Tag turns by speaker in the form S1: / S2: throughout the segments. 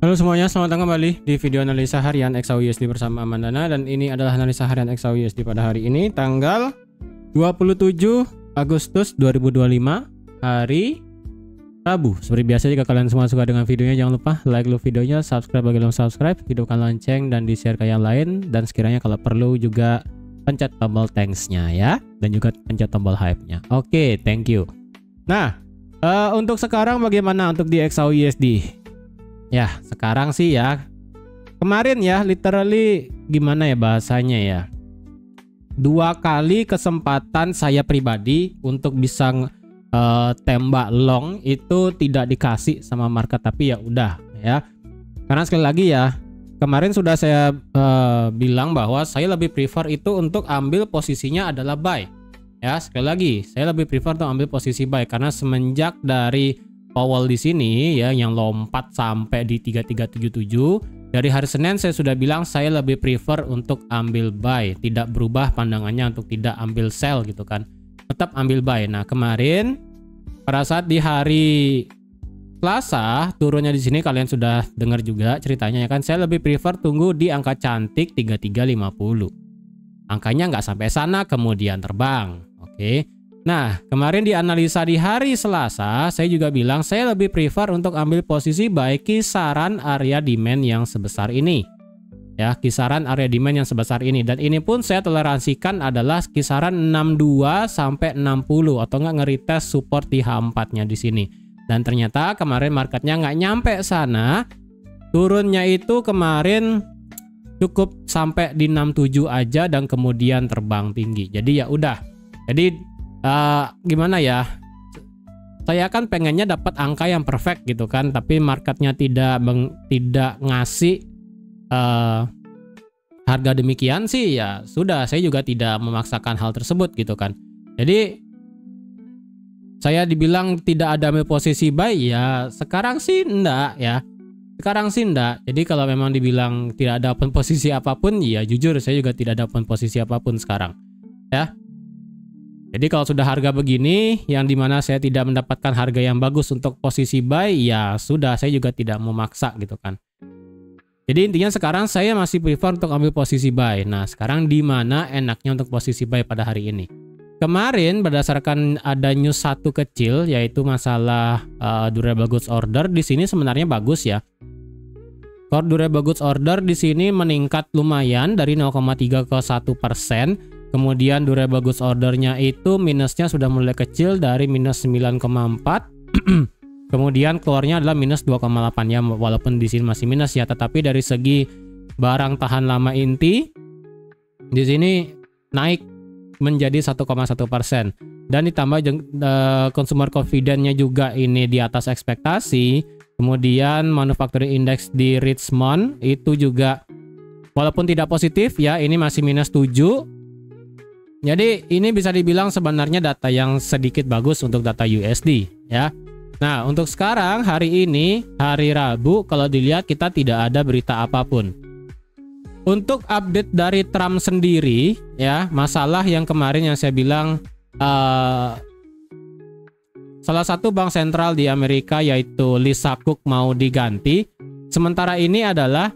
S1: Halo semuanya, selamat datang kembali di video analisa harian XAUUSD bersama Amandana. Dan ini adalah analisa harian XAUUSD pada hari ini, tanggal 27 Agustus 2025, hari Rabu. Seperti biasa, jika kalian semua suka dengan videonya, jangan lupa like dulu videonya, subscribe bagi belum subscribe, hidupkan lonceng, dan di share ke yang lain. Dan sekiranya kalau perlu juga pencet tombol thanks-nya ya, dan juga pencet tombol hype-nya. Oke, thank you. Nah, untuk sekarang bagaimana untuk di XAUUSD? Ya, sekarang sih ya, kemarin ya, literally gimana ya bahasanya ya, 2 kali kesempatan saya pribadi untuk bisa tembak long itu tidak dikasih sama market, tapi ya udah ya. Karena sekali lagi ya, kemarin sudah saya bilang bahwa saya lebih prefer itu untuk ambil posisinya adalah buy. Ya, sekali lagi saya lebih prefer untuk ambil posisi buy karena semenjak dari Powell di sini ya yang lompat sampai di 3377, dari hari Senin saya sudah bilang saya lebih prefer untuk ambil buy, tidak berubah pandangannya untuk tidak ambil sell gitu kan, tetap ambil buy. Nah, kemarin pada saat di hari Selasa turunnya di sini, kalian sudah dengar juga ceritanya ya kan, saya lebih prefer tunggu di angka cantik 3350. Angkanya nggak sampai sana kemudian terbang. Oke. Nah, kemarin di analisa di hari Selasa, saya juga bilang saya lebih prefer untuk ambil posisi buy kisaran area demand yang sebesar ini. Ya, kisaran area demand yang sebesar ini. Dan ini pun saya toleransikan adalah kisaran 62 sampai 60 atau nggak nge-retest support di H4-nya di sini. Dan ternyata kemarin marketnya nggak nyampe sana. Turunnya itu kemarin cukup sampai di 67 aja dan kemudian terbang tinggi. Jadi ya udah. Jadi gimana ya, saya kan pengennya dapat angka yang perfect gitu kan, tapi marketnya tidak ngasih harga demikian sih, ya sudah, saya juga tidak memaksakan hal tersebut gitu kan. Jadi saya dibilang tidak ada ambil posisi buy, ya sekarang sih enggak ya, sekarang sih enggak. Jadi kalau memang dibilang tidak ada open posisi apapun, ya jujur saya juga tidak ada open posisi apapun sekarang ya. Jadi kalau sudah harga begini, yang dimana saya tidak mendapatkan harga yang bagus untuk posisi buy, ya sudah, saya juga tidak memaksa gitu kan. Jadi intinya sekarang saya masih prefer untuk ambil posisi buy. Nah, sekarang di mana enaknya untuk posisi buy pada hari ini? Kemarin berdasarkan ada news satu kecil, yaitu masalah durable goods order, di sini sebenarnya bagus ya. Core durable goods order di sini meningkat lumayan dari 0,3 ke 1%. Kemudian durable goods ordernya itu minusnya sudah mulai kecil dari minus 9,4. Kemudian keluarnya adalah minus 2,8 ya, walaupun di sini masih minus ya, tetapi dari segi barang tahan lama inti di sini naik menjadi 1,1%. Dan ditambah consumer confidence-nya juga ini di atas ekspektasi. Kemudian manufacturing index di Richmond itu juga walaupun tidak positif ya, ini masih minus 7. Jadi ini bisa dibilang sebenarnya data yang sedikit bagus untuk data USD ya. Nah, untuk sekarang hari ini hari Rabu, kalau dilihat kita tidak ada berita apapun. Untuk update dari Trump sendiri ya, masalah yang kemarin yang saya bilang salah satu bank sentral di Amerika yaitu Lisa Cook mau diganti. Sementara ini adalah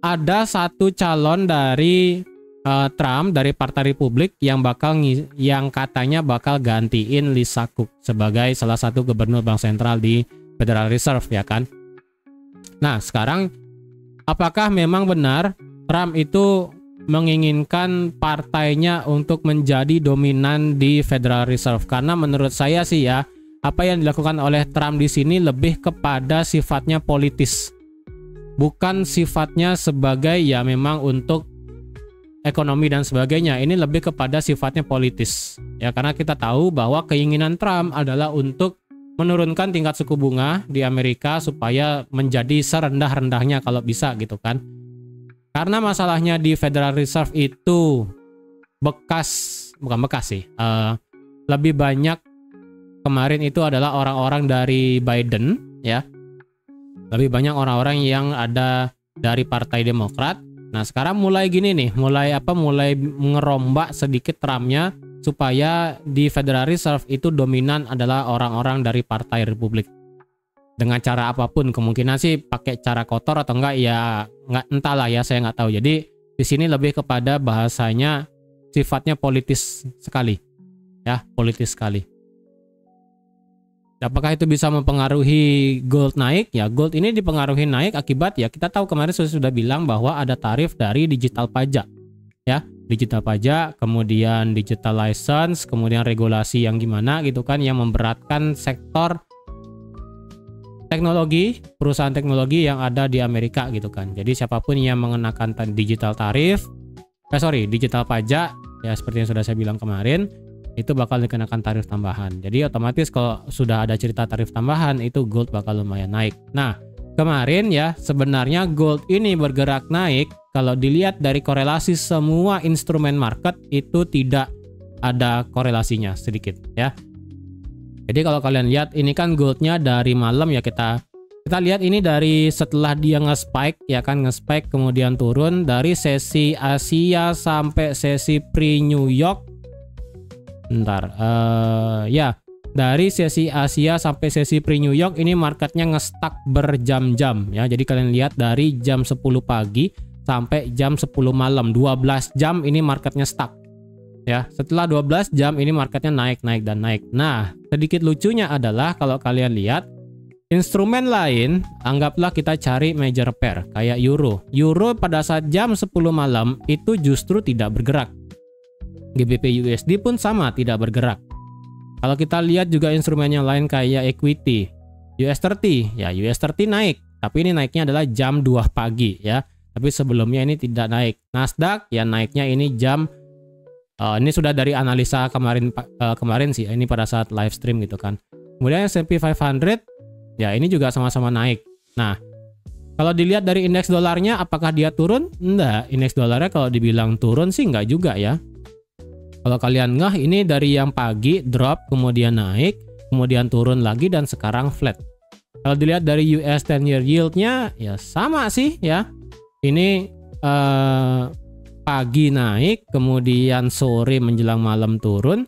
S1: ada satu calon dari Trump dari Partai Republik yang katanya bakal gantiin Lisa Cook sebagai salah satu gubernur bank sentral di Federal Reserve ya kan. Nah, sekarang apakah memang benar Trump itu menginginkan partainya untuk menjadi dominan di Federal Reserve? Karena menurut saya sih ya, apa yang dilakukan oleh Trump di sini lebih kepada sifatnya politis. Bukan sifatnya sebagai ya memang untuk ekonomi dan sebagainya. Ini lebih kepada sifatnya politis ya, karena kita tahu bahwa keinginan Trump adalah untuk menurunkan tingkat suku bunga di Amerika supaya menjadi serendah-rendahnya kalau bisa gitu kan. Karena masalahnya di Federal Reserve itu bukan bekas sih, lebih banyak kemarin itu adalah orang-orang dari Biden ya, lebih banyak orang-orang yang ada dari Partai Demokrat. Nah, sekarang mulai gini nih, mulai ngerombak sedikit Trumpnya supaya di Federal Reserve itu dominan adalah orang-orang dari Partai Republik. dengan cara apapun, kemungkinan sih pakai cara kotor atau enggak ya nggak, entahlah ya, saya nggak tahu. Jadi di sini lebih kepada bahasanya sifatnya politis sekali, ya, politis sekali. Apakah itu bisa mempengaruhi gold naik? Ya, gold ini dipengaruhi naik akibat, ya kita tahu kemarin sudah bilang bahwa ada tarif dari digital pajak, ya, digital pajak, kemudian digital license, kemudian regulasi yang gimana gitu kan, yang memberatkan sektor teknologi, perusahaan teknologi yang ada di Amerika gitu kan. Jadi siapapun yang mengenakan digital pajak, ya seperti yang sudah saya bilang kemarin, itu bakal dikenakan tarif tambahan. Jadi otomatis kalau sudah ada cerita tarif tambahan, itu gold bakal lumayan naik. Nah, kemarin ya sebenarnya gold ini bergerak naik, kalau dilihat dari korelasi semua instrumen market itu tidak ada korelasinya sedikit ya. Jadi kalau kalian lihat ini kan goldnya dari malam ya, kita lihat ini dari setelah dia nge-spike ya kan, nge-spike kemudian turun dari sesi Asia sampai sesi pre-New York. Ya dari sesi Asia sampai sesi pre-New York ini marketnya nge-stuck berjam-jam ya. Jadi kalian lihat dari jam 10 pagi sampai jam 10 malam, 12 jam ini marketnya stuck ya. Setelah 12 jam ini marketnya naik dan naik. Nah, sedikit lucunya adalah kalau kalian lihat instrumen lain, anggaplah kita cari major pair kayak euro pada saat jam 10 malam itu justru tidak bergerak. GBP USD pun sama, tidak bergerak. Kalau kita lihat juga instrumen yang lain kayak equity, US30, ya US30 naik, tapi ini naiknya adalah jam 2 pagi ya. Tapi sebelumnya ini tidak naik. Nasdaq ya naiknya ini jam ini sudah dari analisa kemarin sih, ini pada saat live stream gitu kan. Kemudian S&P 500 ya ini juga sama-sama naik. Nah, kalau dilihat dari indeks dolarnya apakah dia turun? Enggak, indeks dolarnya kalau dibilang turun sih enggak juga ya. Kalau kalian ini dari yang pagi drop, kemudian naik, kemudian turun lagi dan sekarang flat. Kalau dilihat dari US 10-year yield-nya ya sama sih ya. Ini pagi naik, kemudian sore menjelang malam turun.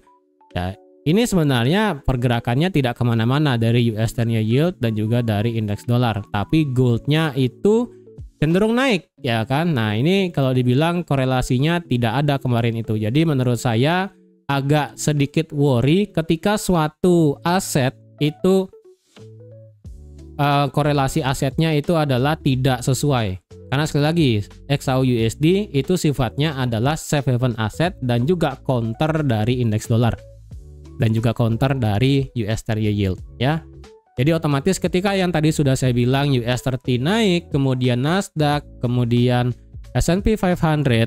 S1: Ya, ini sebenarnya pergerakannya tidak kemana-mana dari US 10-year yield dan juga dari indeks dolar. Tapi goldnya itu cenderung naik ya kan. Nah ini kalau dibilang korelasinya tidak ada kemarin itu. Jadi menurut saya agak sedikit worry ketika suatu aset itu korelasi asetnya itu adalah tidak sesuai. Karena sekali lagi XAUUSD itu sifatnya adalah safe haven aset dan juga counter dari indeks dolar dan juga counter dari US 10-year yield ya. Jadi otomatis ketika yang tadi sudah saya bilang US30 naik, kemudian Nasdaq, kemudian S&P 500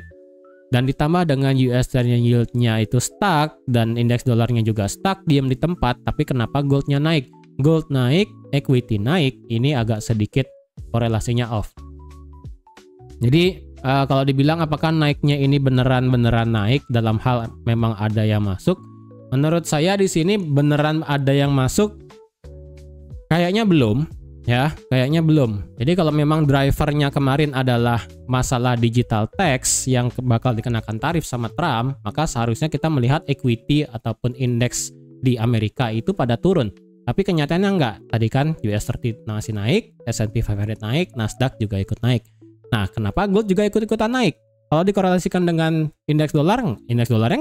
S1: dan ditambah dengan US 10-year yield-nya itu stuck dan indeks dolarnya juga stuck, diam di tempat, tapi kenapa goldnya naik? Gold naik, equity naik, ini agak sedikit korelasinya off. Jadi kalau dibilang apakah naiknya ini beneran naik dalam hal memang ada yang masuk? Menurut saya di sini beneran ada yang masuk. Kayaknya belum ya, kayaknya belum. Jadi kalau memang drivernya kemarin adalah masalah digital tax yang bakal dikenakan tarif sama Trump, maka seharusnya kita melihat equity ataupun indeks di Amerika itu pada turun. Tapi kenyataannya enggak. Tadi kan US30 masih naik, S&P 500 naik, Nasdaq juga ikut naik. Nah, kenapa gold juga ikut-ikutan naik? Kalau dikorelasikan dengan indeks dolarnya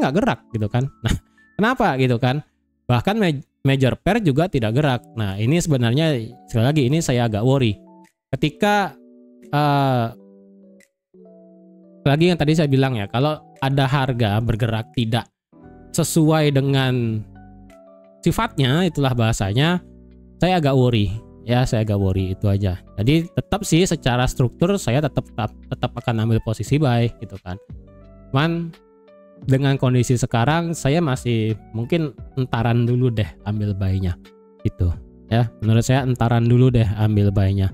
S1: nggak gerak gitu kan. Nah, kenapa gitu kan? Bahkan major pair juga tidak gerak. Nah ini sebenarnya sekali lagi ini saya agak worry. Ketika lagi yang tadi saya bilang ya, kalau ada harga bergerak tidak sesuai dengan sifatnya, itulah bahasanya, saya agak worry. Ya saya agak worry itu aja. Jadi tetap sih secara struktur saya tetap akan ambil posisi buy gitu kan. Cuman dengan kondisi sekarang saya masih mungkin entaran dulu deh ambil buy-nya gitu ya. Menurut saya entaran dulu deh ambil buy-nya.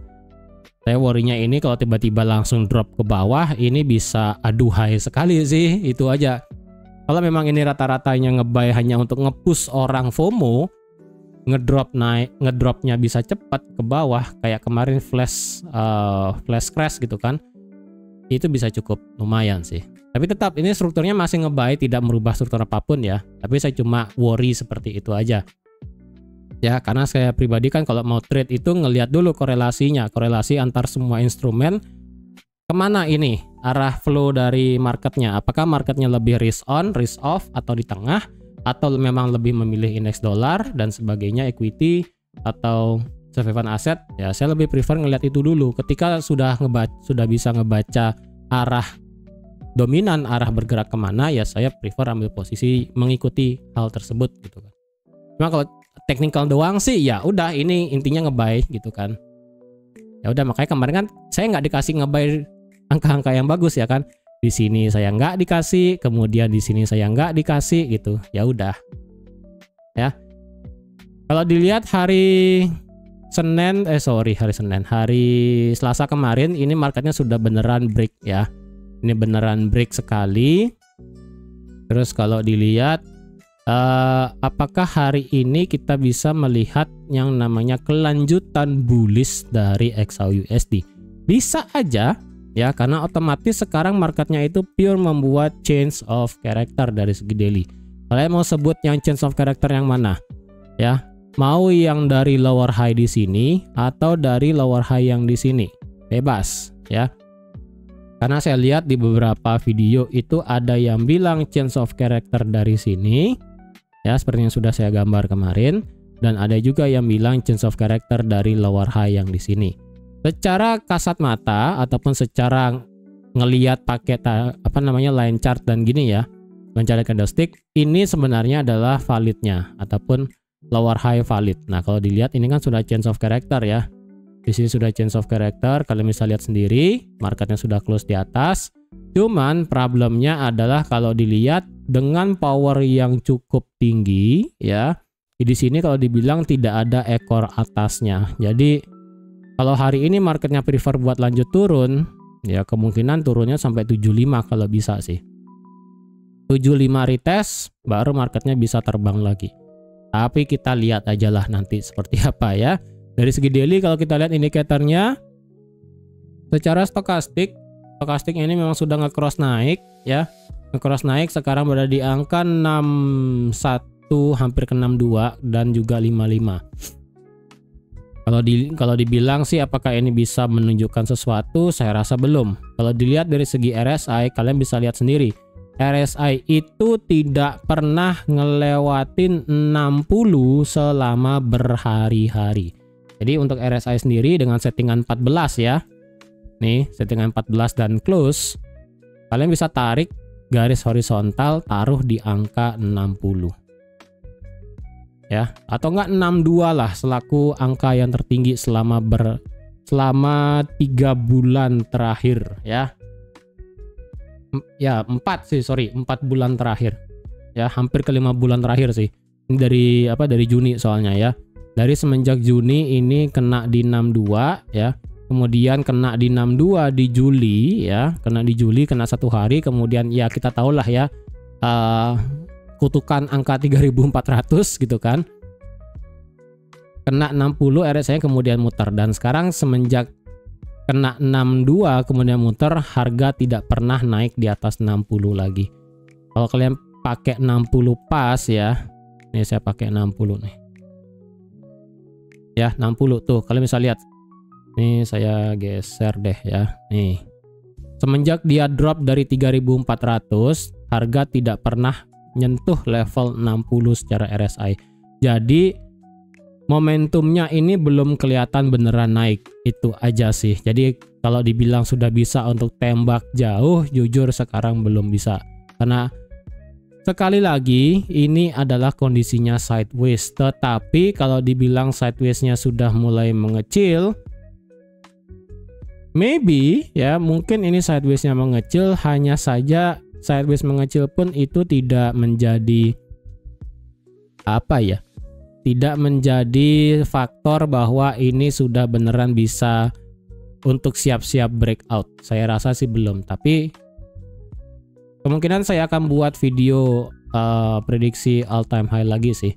S1: Saya worry-nya ini kalau tiba-tiba langsung drop ke bawah ini bisa aduhai sekali sih, itu aja. Kalau memang ini rata-ratanya nge-buy hanya untuk nge-push orang FOMO, ngedropnya bisa cepat ke bawah kayak kemarin flash crash gitu kan, itu bisa cukup lumayan sih. Tapi tetap ini strukturnya masih nge-buy, tidak merubah struktur apapun ya. Tapi saya cuma worry seperti itu aja. Ya, karena saya pribadi kan kalau mau trade itu ngelihat dulu korelasinya, korelasi antar semua instrumen kemana ini arah flow dari marketnya. Apakah marketnya lebih risk on, risk off, atau di tengah, atau memang lebih memilih indeks dolar dan sebagainya, equity atau safe haven aset. Ya, saya lebih prefer ngelihat itu dulu. Ketika sudah bisa ngebaca arah dominan, arah bergerak kemana, ya saya prefer ambil posisi mengikuti hal tersebut gitu kan. Cuma kalau technical doang sih ya udah, ini intinya nge-buy gitu kan. Ya udah, makanya kemarin kan saya nggak dikasih nge-buy angka-angka yang bagus ya kan. Di sini saya nggak dikasih, kemudian di sini saya nggak dikasih gitu. Ya udah. Ya. Kalau dilihat hari Selasa kemarin ini marketnya sudah beneran break ya. Ini beneran break sekali. Terus kalau dilihat apakah hari ini kita bisa melihat yang namanya kelanjutan bullish dari XAUUSD? Bisa aja ya, karena otomatis sekarang marketnya itu pure membuat change of character dari segi daily. Kalian mau sebut yang change of character yang mana? Ya, mau yang dari lower high di sini atau dari lower high yang di sini? Bebas ya. Karena saya lihat di beberapa video itu ada yang bilang change of character dari sini. Ya, seperti yang sudah saya gambar kemarin, dan ada juga yang bilang change of character dari lower high yang di sini. Secara kasat mata ataupun secara ngelihat pakai line chart dan gini ya, mencari candlestick, ini sebenarnya adalah validnya ataupun lower high valid. Nah, kalau dilihat ini kan sudah change of character ya. Di sini sudah change of character, kalian bisa lihat sendiri, marketnya sudah close di atas. Cuman problemnya adalah kalau dilihat dengan power yang cukup tinggi ya. Di sini kalau dibilang tidak ada ekor atasnya. Jadi kalau hari ini marketnya prefer buat lanjut turun, ya kemungkinan turunnya sampai 75 kalau bisa sih. 75 retest baru marketnya bisa terbang lagi. Tapi kita lihat aja lah nanti seperti apa ya. Dari segi daily kalau kita lihat indikatornya secara stokastik ini memang sudah nge-cross naik ya. Nge-cross naik sekarang berada di angka 61 hampir ke 62 dan juga 55. Kalau dibilang sih apakah ini bisa menunjukkan sesuatu, saya rasa belum. Kalau dilihat dari segi RSI, kalian bisa lihat sendiri. RSI itu tidak pernah ngelewatin 60 selama berhari-hari. Jadi untuk RSI sendiri dengan settingan 14 ya. Nih, settingan 14 dan close. Kalian bisa tarik garis horizontal, taruh di angka 60. Ya, atau enggak 62 lah selaku angka yang tertinggi selama 3 bulan terakhir ya. Ya, 4 bulan terakhir. Ya, hampir ke 5 bulan terakhir sih. Ini dari Juni soalnya ya. Dari semenjak Juni ini kena di 62 ya. Kemudian kena di 62 di Juli ya. Kena di Juli, kena 1 hari. Kemudian ya kita tahulah ya. Kutukan angka 3400 gitu kan. Kena 60 RSI kemudian muter. Dan sekarang semenjak kena 62 kemudian muter, harga tidak pernah naik di atas 60 lagi. Kalau kalian pakai 60 pas ya. Nih saya pakai 60 nih. Ya 60 tuh kalian bisa lihat. Nih saya geser deh ya. Nih semenjak dia drop dari 3400, harga tidak pernah nyentuh level 60 secara RSI. Jadi momentumnya ini belum kelihatan beneran naik. Itu aja sih. Jadi kalau dibilang sudah bisa untuk tembak jauh, jujur sekarang belum bisa. Karena sekali lagi, ini adalah kondisinya sideways. Tetapi kalau dibilang sideways-nya sudah mulai mengecil, maybe ya mungkin ini sideways-nya mengecil, hanya saja sideways mengecil pun itu tidak menjadi tidak menjadi faktor bahwa ini sudah beneran bisa untuk siap-siap breakout. Saya rasa sih belum, tapi kemungkinan saya akan buat video prediksi all time high lagi sih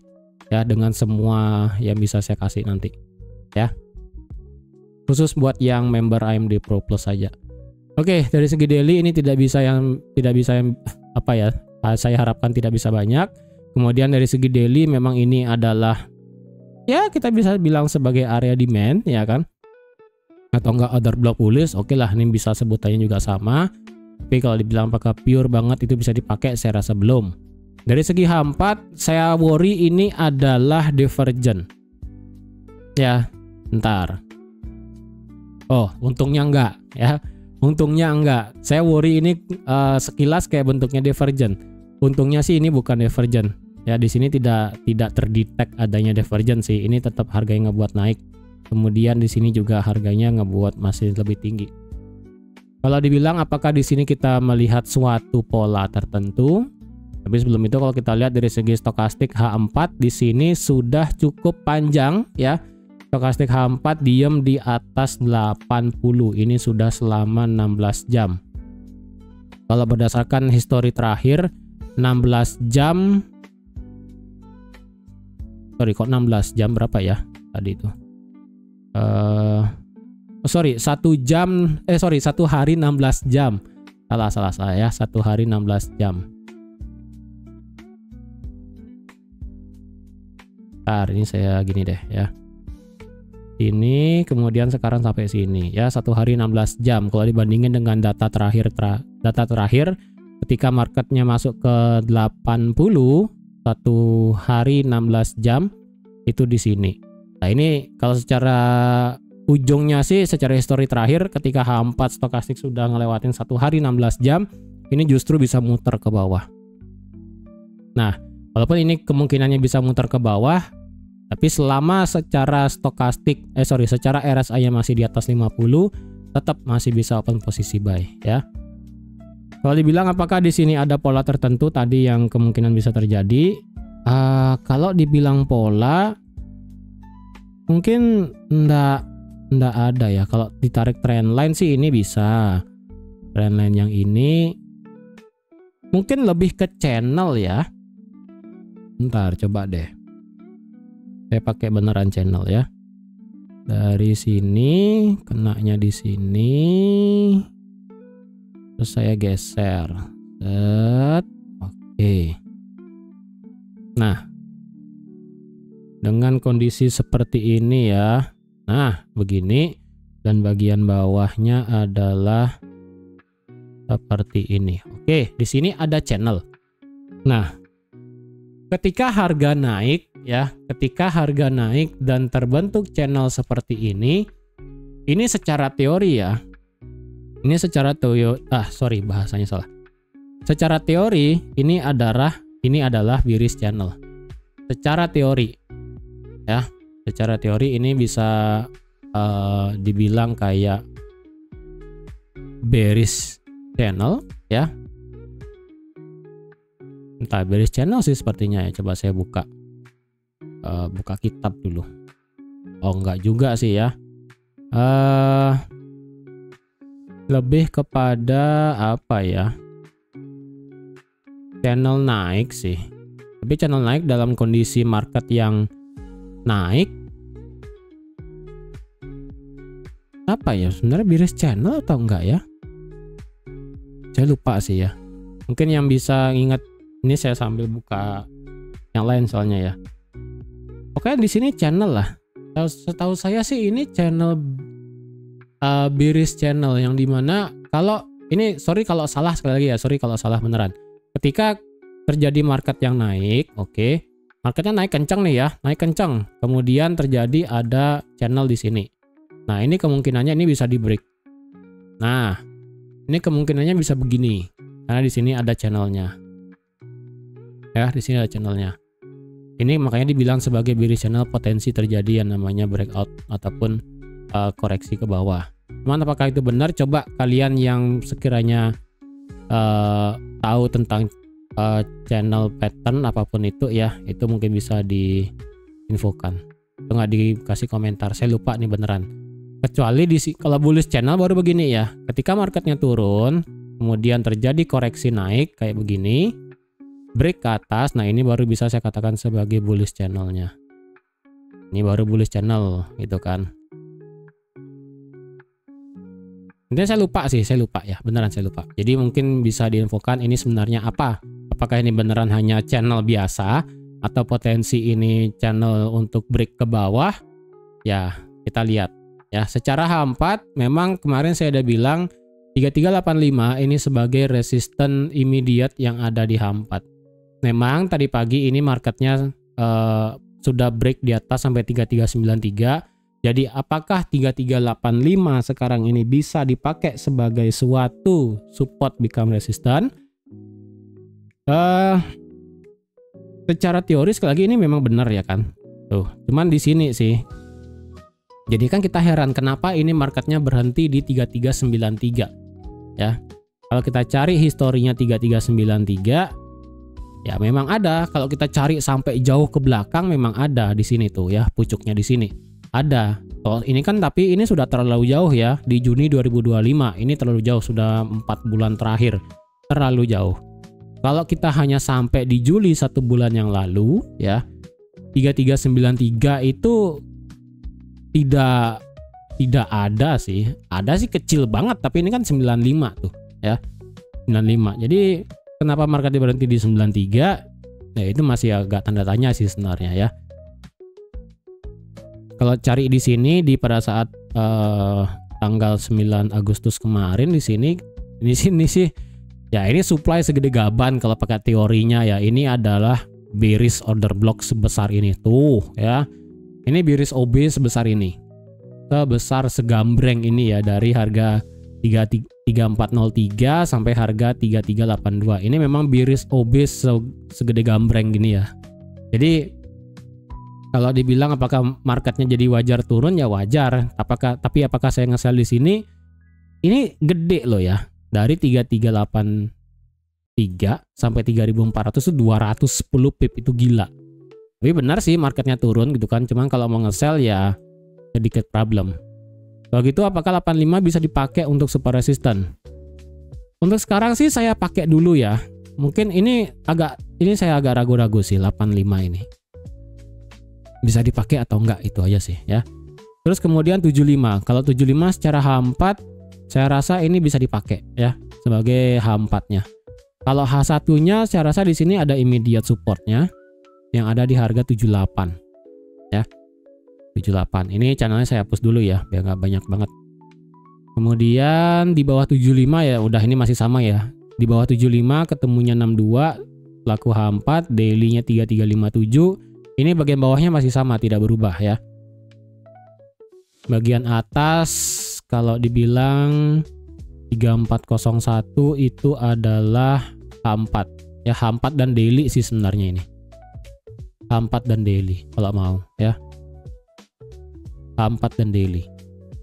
S1: ya, dengan semua yang bisa saya kasih nanti ya, khusus buat yang member AMD Pro Plus saja. Oke, dari segi daily ini tidak bisa yang saya harapkan tidak bisa banyak. Kemudian dari segi daily memang ini adalah ya kita bisa bilang sebagai area demand ya kan, atau enggak order block bullish. Oke lah, ini bisa sebutannya juga sama, tapi kalau dibilang apakah pure banget itu bisa dipakai, saya rasa belum. Dari segi H4 saya worry ini adalah divergent ya. Ntar, oh untungnya enggak ya, untungnya enggak. Saya worry ini sekilas kayak bentuknya divergent. Untungnya sih ini bukan divergent ya, di sini tidak terdetek adanya divergent sih. Ini tetap harganya ngebuat naik. Kemudian di sini juga harganya ngebuat masih lebih tinggi. Kalau dibilang apakah di sini kita melihat suatu pola tertentu, tapi sebelum itu kalau kita lihat dari segi stokastik H4 di sini sudah cukup panjang ya. Stokastik H4 diem di atas 80. Ini sudah selama 16 jam. Kalau berdasarkan histori terakhir 16 jam, sorry kok 16 jam berapa ya tadi itu? Sorry, 1 hari 16 jam. Salah ya, 1 hari 16 jam. Ntar ini saya gini deh ya. Ini kemudian sekarang sampai sini ya, 1 hari 16 jam. Kalau dibandingin dengan data terakhir ketika marketnya masuk ke 80, 1 hari 16 jam itu di sini. Nah ini kalau secara ujungnya sih, secara histori terakhir ketika H4 stokastik sudah ngelewatin 1 hari 16 jam, ini justru bisa muter ke bawah. Nah, walaupun ini kemungkinannya bisa muter ke bawah, tapi selama secara secara RSI-nya masih di atas 50, tetap masih bisa open posisi buy ya. Kalau dibilang apakah di sini ada pola tertentu tadi yang kemungkinan bisa terjadi? Kalau dibilang pola, mungkin enggak ada ya. Kalau ditarik trendline sih ini bisa. Trendline yang ini mungkin lebih ke channel ya. Ntar coba deh. Saya pakai beneran channel ya. Dari sini kenanya di sini. Terus saya geser. Oke. Nah, dengan kondisi seperti ini ya. Nah, begini, dan bagian bawahnya adalah seperti ini. Oke, di sini ada channel. Nah, ketika harga naik ya, ketika harga naik dan terbentuk channel seperti ini secara teori ya. Ini secara teori, bahasanya salah. Secara teori ini adalah bearish channel. Secara teori ya, secara teori ini bisa dibilang kayak bearish channel ya. Entah bearish channel sih sepertinya ya. Coba saya buka kitab dulu. Oh enggak juga sih ya. Lebih kepada apa ya? Channel naik sih. Tapi channel naik dalam kondisi market yang naik. Apa ya? Sebenarnya bearish channel atau enggak ya? Saya lupa sih ya. Mungkin yang bisa ingat, ini saya sambil buka yang lain soalnya ya. Oke, di sini channel lah. Setahu saya sih ini channel bearish channel, yang dimana kalau ini, sorry kalau salah, sekali lagi ya, sorry kalau salah beneran. Ketika terjadi market yang naik, oke, marketnya naik kencang nih ya, naik kencang, kemudian terjadi ada channel di sini. Nah ini kemungkinannya ini bisa di break. Nah ini kemungkinannya bisa begini, karena di sini ada channelnya. Ya, di sini ada channelnya. Ini makanya dibilang sebagai bearish channel, potensi terjadi yang namanya breakout ataupun koreksi ke bawah. Cuman apakah itu benar? Coba kalian yang sekiranya tahu tentang channel pattern apapun itu ya, itu mungkin bisa diinfokan. Itu nggak dikasih komentar. Saya lupa nih beneran. Kecuali kalau bullish channel baru begini ya. Ketika marketnya turun, kemudian terjadi koreksi naik kayak begini, break ke atas. Nah ini baru bisa saya katakan sebagai bullish channelnya. Ini baru bullish channel gitu kan. Intinya saya lupa ya, beneran saya lupa. Jadi mungkin bisa diinfokan ini sebenarnya apa? Apakah ini beneran hanya channel biasa atau potensi ini channel untuk break ke bawah, ya kita lihat ya. Secara H4 memang kemarin saya udah bilang 3385 ini sebagai resisten immediate yang ada di H4. Memang tadi pagi ini marketnya sudah break di atas sampai 3393. Jadi apakah 3385 sekarang ini bisa dipakai sebagai suatu support become resistant? Secara teori sekali lagi ini memang benar ya kan. Tuh, cuman di sini sih. Jadi kan kita heran kenapa ini marketnya berhenti di 3393 ya. Kalau kita cari historinya 3393 ya memang ada. Kalau kita cari sampai jauh ke belakang memang ada di sini tuh ya, pucuknya di sini. Ada. Oh, ini kan tapi ini sudah terlalu jauh ya, di Juni 2025. Ini terlalu jauh, sudah 4 bulan terakhir. Terlalu jauh. Kalau kita hanya sampai di Juli 1 bulan yang lalu ya, 3393 itu tidak ada sih. Ada sih kecil banget, tapi ini kan 95 tuh ya. 95. Jadi kenapa market berhenti di 93? Ya itu masih agak tanda tanya sih sebenarnya ya. Kalau cari di sini pada saat tanggal 9 Agustus kemarin di sini sih ya, ini supply segede gaban kalau pakai teorinya ya. Ini adalah bearish order block sebesar ini tuh ya. Ini bearish OB sebesar ini. Sebesar segambreng ini ya, dari harga 3403 sampai harga 3382. Ini memang bearish OB segede gambreng gini ya. Jadi kalau dibilang apakah marketnya jadi wajar turun, ya wajar. Tapi apakah saya nge-sell di sini? Ini gede loh ya. Dari 3383 sampai 3400 itu 210 pip, itu gila. Tapi benar sih marketnya turun gitu kan. Cuman kalau mau nge-sell ya sedikit problem. Kalau gitu apakah 85 bisa dipakai untuk super resistant? Untuk sekarang sih saya pakai dulu ya. Mungkin ini saya agak ragu-ragu sih 85 ini. Bisa dipakai atau enggak, itu aja sih ya. Terus kemudian 75. Kalau 75 secara H4 saya rasa ini bisa dipakai ya sebagai H4-nya. Kalau H1-nya saya rasa di sini ada immediate support-nya yang ada di harga 78 ya. 78. Ini channelnya saya hapus dulu ya biar nggak banyak banget. Kemudian di bawah 75 ya udah, ini masih sama ya. Di bawah 75 ketemunya 62 pelaku H4, daily-nya 3357. Ini bagian bawahnya masih sama, tidak berubah ya. Bagian atas kalau dibilang 3401 itu adalah H4 ya, H4 dan daily sih sebenarnya ini. H4 dan daily kalau mau ya. H4 dan daily.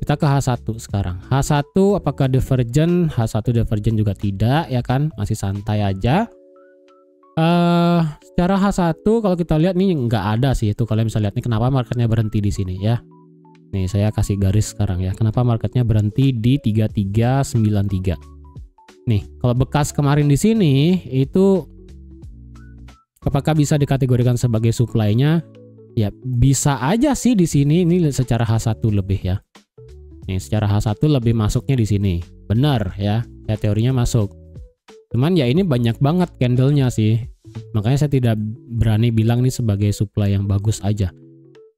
S1: Kita ke H1 sekarang. H1 apakah divergent? H1 divergent juga tidak ya kan, masih santai aja. Secara H1 kalau kita lihat nih nggak ada sih itu. Kalian bisa lihat nih kenapa marketnya berhenti di sini ya. Nih saya kasih garis sekarang ya. Kenapa marketnya berhenti di 3393. Nih kalau bekas kemarin di sini itu apakah bisa dikategorikan sebagai supply-nya? Ya bisa aja sih di sini. Ini secara H1 lebih ya. Nih secara H1 lebih masuknya di sini. Benar ya. Ya teorinya masuk. Cuman ya ini banyak banget candlenya sih. Makanya saya tidak berani bilang ini sebagai supply yang bagus aja.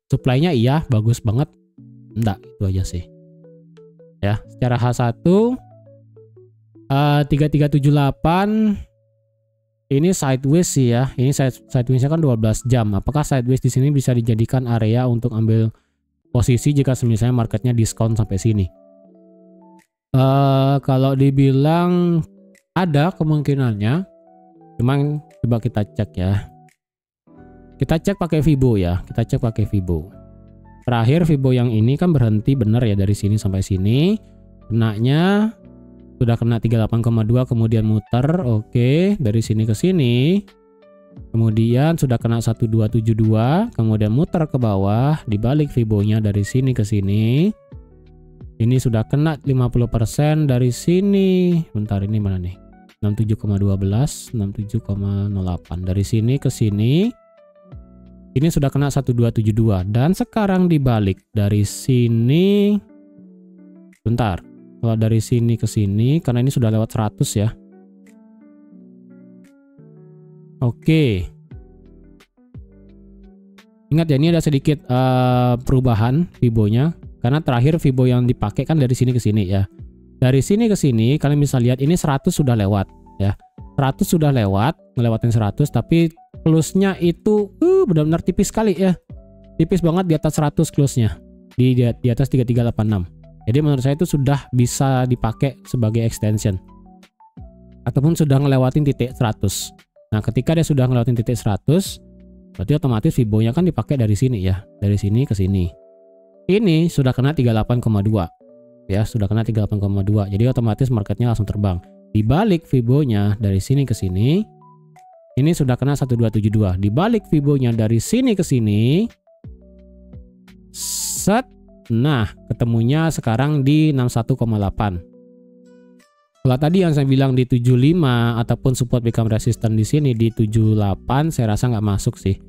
S1: Supply-nya iya bagus banget. Enggak, itu aja sih. Ya, secara H1 3378 ini sideways sih ya. Ini sideways-nya kan 12 jam. Apakah sideways di sini bisa dijadikan area untuk ambil posisi jika misalnya marketnya diskon sampai sini? Kalau dibilang ada kemungkinannya, cuman coba kita cek ya. Kita cek pakai Fibo ya. Kita cek pakai Fibo. Terakhir Fibo yang ini kan berhenti benar ya dari sini sampai sini. Kenanya sudah kena 38,2 kemudian muter. Oke, dari sini ke sini. Kemudian sudah kena 1272, kemudian muter ke bawah, dibalik Fibonya dari sini ke sini. Ini sudah kena 50% dari sini. Bentar, ini mana nih? 67,12, 67,08. Dari sini ke sini. Ini sudah kena 1272 dan sekarang dibalik dari sini. Bentar. Kalau dari sini ke sini karena ini sudah lewat 100 ya. Oke. Ingat ya, ini ada sedikit perubahan Fibonya, karena terakhir Fibo yang dipakai kan dari sini ke sini ya. Dari sini ke sini kalian bisa lihat ini 100 sudah lewat ya. 100 sudah lewat, ngelewatin 100, tapi close-nya itu benar-benar tipis sekali ya. Tipis banget di atas 100 close-nya. Di atas 3386. Jadi menurut saya itu sudah bisa dipakai sebagai extension. Ataupun sudah ngelewatin titik 100. Nah, ketika dia sudah ngelewatin titik 100, berarti otomatis Fibonya kan dipakai dari sini ya. Dari sini ke sini. Ini sudah kena 38,2. Ya, sudah kena 38,2. Jadi otomatis marketnya langsung terbang. Di balik Fibonya dari sini ke sini, ini sudah kena 1272. Di balik Fibonya dari sini ke sini, set. Nah, ketemunya sekarang di 61,8. Kalau tadi yang saya bilang di 75 ataupun support become resistant di sini di 78, saya rasa nggak masuk sih.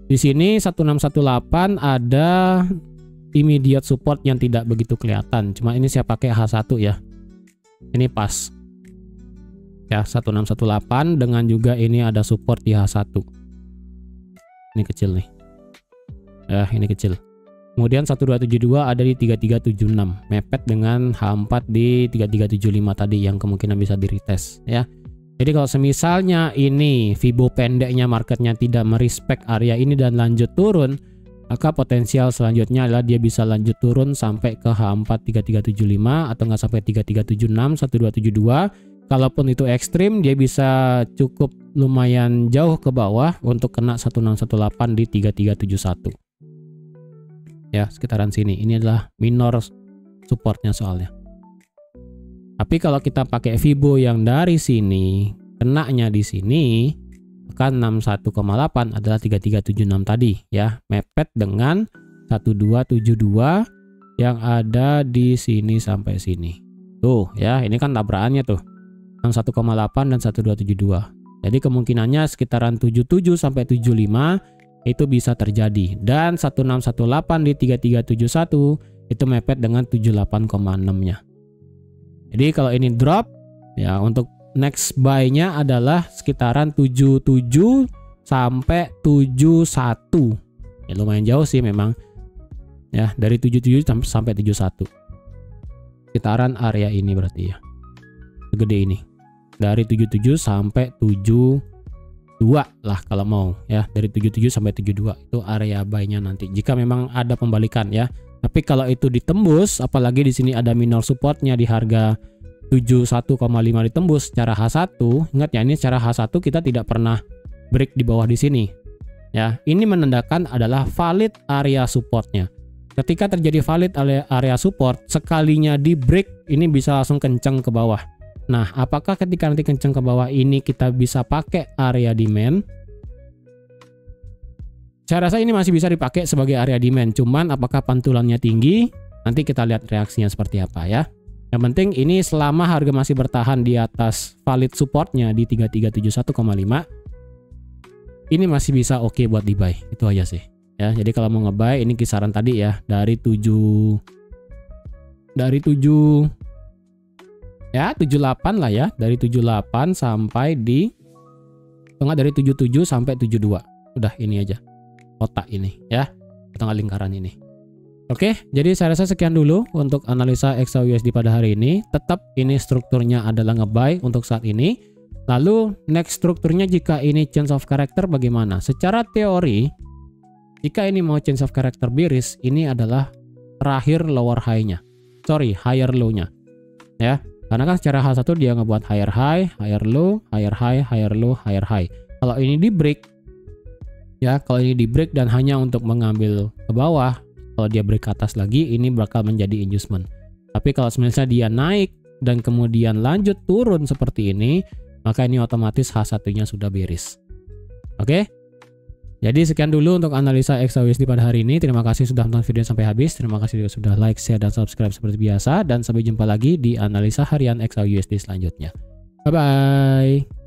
S1: Di sini 1618 ada immediate support yang tidak begitu kelihatan. Cuma ini saya pakai H1 ya. Ini pas. Ya, 1618 dengan juga ini ada support di H1. Ini kecil nih. Ya, ini kecil. Kemudian 1272 ada di 3376, mepet dengan H4 di 3375 tadi yang kemungkinan bisa di retest ya. Jadi kalau semisalnya ini Fibo pendeknya marketnya tidak merespek area ini dan lanjut turun, maka potensial selanjutnya adalah dia bisa lanjut turun sampai ke H4 3375 atau nggak sampai 3376, 1272. Kalaupun itu ekstrim, dia bisa cukup lumayan jauh ke bawah untuk kena 1618 di 3371. Ya, sekitaran sini. Ini adalah minor supportnya soalnya. Tapi kalau kita pakai Fibo yang dari sini, kenanya di sini, maka 61,8 adalah 3376 tadi ya, mepet dengan 1272 yang ada di sini sampai sini. Tuh ya, ini kan tabrakannya tuh. 61,8 dan 1272. Jadi kemungkinannya sekitaran 77 sampai 75 itu bisa terjadi, dan 1618 di 3371 itu mepet dengan 78,6-nya. Jadi kalau ini drop ya, untuk next buy-nya adalah sekitaran 77 sampai 71. Ya lumayan jauh sih memang. Ya, dari 77 sampai 71. Sekitaran area ini berarti ya. Segede ini. Dari 77 sampai 72 lah kalau mau ya, dari 77 sampai 72 itu area buy-nya nanti jika memang ada pembalikan ya. Tapi kalau itu ditembus, apalagi di sini ada minor supportnya di harga 71,5 ditembus secara H1, ingat ya, ini secara H1 kita tidak pernah break di bawah di sini ya. Ini menandakan adalah valid area supportnya. Ketika terjadi valid area support, sekalinya di break ini bisa langsung kenceng ke bawah. Nah, apakah ketika nanti kenceng ke bawah ini kita bisa pakai area demand? Saya rasa ini masih bisa dipakai sebagai area demand. Cuman apakah pantulannya tinggi? Nanti kita lihat reaksinya seperti apa ya. Yang penting ini selama harga masih bertahan di atas valid supportnya di 3371,5, ini masih bisa oke buat di buy. Itu aja sih. Ya, jadi kalau mau nge-buy ini kisaran tadi ya, dari 78 lah ya, dari 78 sampai di dari 77 sampai 72. Udah ini aja. Kotak ini ya, tengah lingkaran ini. Oke, jadi saya rasa sekian dulu untuk analisa XAUUSD pada hari ini. Tetap ini strukturnya adalah nge-buy untuk saat ini. Lalu next strukturnya jika ini change of character bagaimana? Secara teori, jika ini mau change of character bearish, ini adalah terakhir lower high-nya. Sorry, higher low-nya. Ya, karena kan secara H1 dia ngebuat higher high, higher low, higher high, higher low, higher high. Kalau ini di break, ya, kalau ini di break dan hanya untuk mengambil ke bawah, kalau dia break ke atas lagi, ini bakal menjadi inducement. Tapi kalau misalnya dia naik dan kemudian lanjut turun seperti ini, maka ini otomatis H1-nya sudah bearish. Oke? Jadi sekian dulu untuk analisa XAUUSD pada hari ini. Terima kasih sudah menonton video sampai habis. Terima kasih juga sudah like, share, dan subscribe seperti biasa. Dan sampai jumpa lagi di analisa harian XAUUSD selanjutnya. Bye-bye.